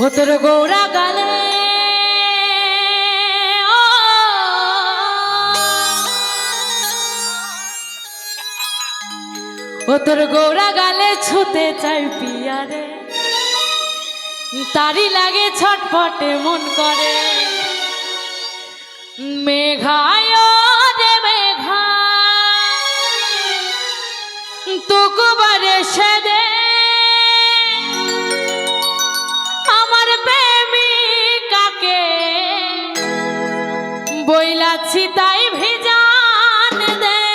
ও তোর গৌরা গালে ও তোর গৌরা গালে ছুতে চাই পিয়ারে তারি লাগে ছটফটে মন করে মেঘায় রে মেঘা তোকে বারে সে দে আমার প্রেমিকাকে বইলাছি তাই ভিজান দে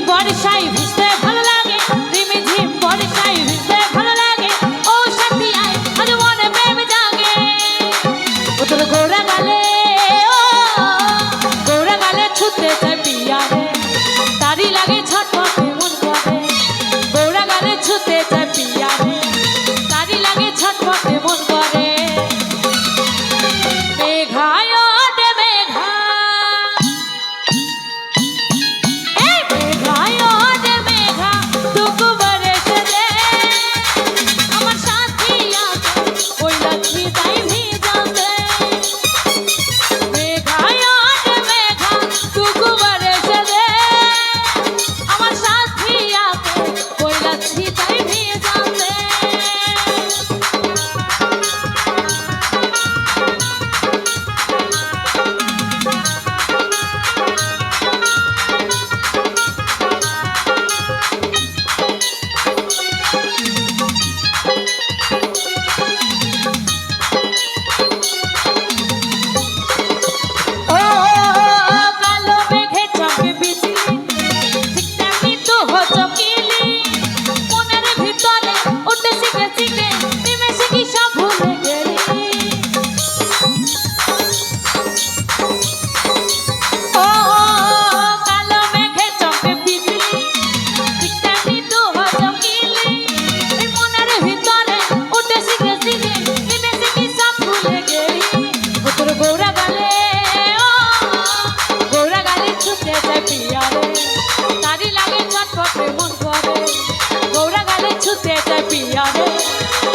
বর্ষায় ভিজতে ভালো লাগে রিমঝিম বর্ষায় ভিজতে ভালো লাগে ও সাথী আয় আজ মনে প্রেম জাগে ও তোর গৌরা গালে গৌরা গালে ছুটতে চাই পিয়ারে তারি লাগে ছটফটে মন করে গৌরা গালে ছুটতে চাই পিয়ারে তারি লাগে ছটফটে মন করে মেঘায় রে মেঘা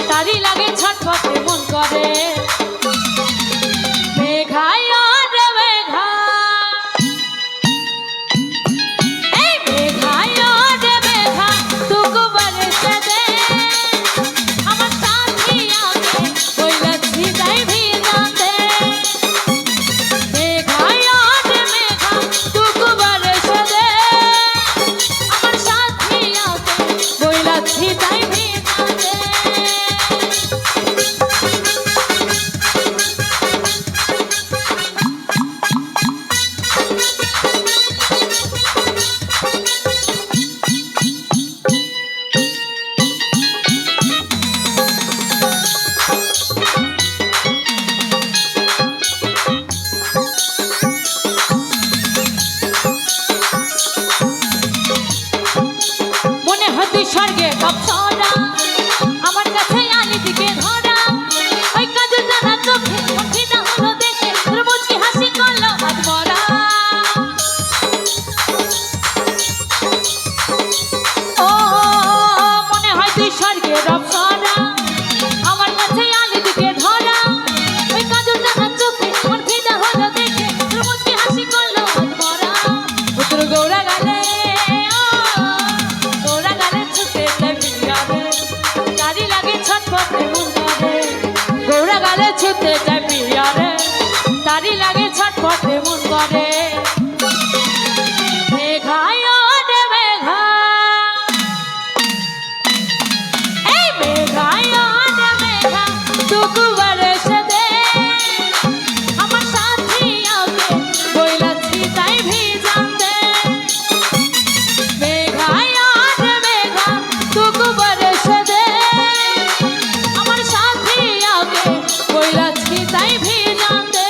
তারি লাগে ছটফটে মন করে মেঘায় রে মেঘা এই মেঘায় রে মেঘা তোকে বরসে দে আমার সাথী আগে বইলাছি তাই ভিজাতে মেঘায় রে মেঘা তোকে বরসে দে আমার সাথী আগে বইলাছি তাই ভিজাতে মনে হতে স্বর্গে বাপসরা আমার কাছে আলি দিকে ধরা ওই কাজে জানা চোখে মুঠিটা হলো দেখে তোর মুচকি হাসি করলো হাত ভরা ও মনে হয় তুই স্বর্গে বাপসরা আমার কাছে আলি দিকে ধরা ওই কাজে জানা চোখে মুঠিটা হলো দেখে তোর মুচকি হাসি করলো হাত ভরা তোর গৌরা গালে গৌরা গালে ছুটতে চাই পিয়ারে তারি লাগে ছটফটে মন করে মেঘায় রে মেঘা এই মেঘায় রে মেঘা তোকে বরসে দে আমার সাথী আগে বইলাছি তাই ভিজাতে মেঘায় রে মেঘা তোকে বরসে দে আমার সাথী আগে বইলাছি তাই ভিজাতে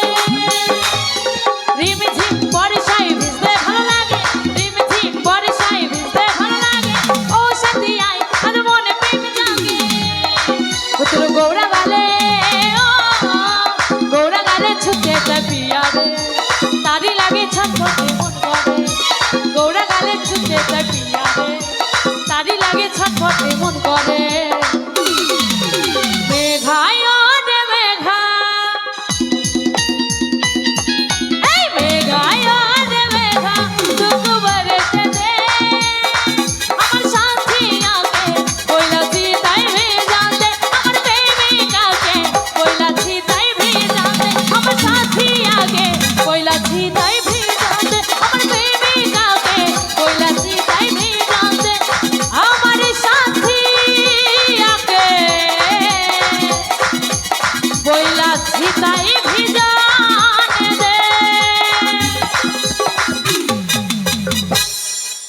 বইলাছি তাই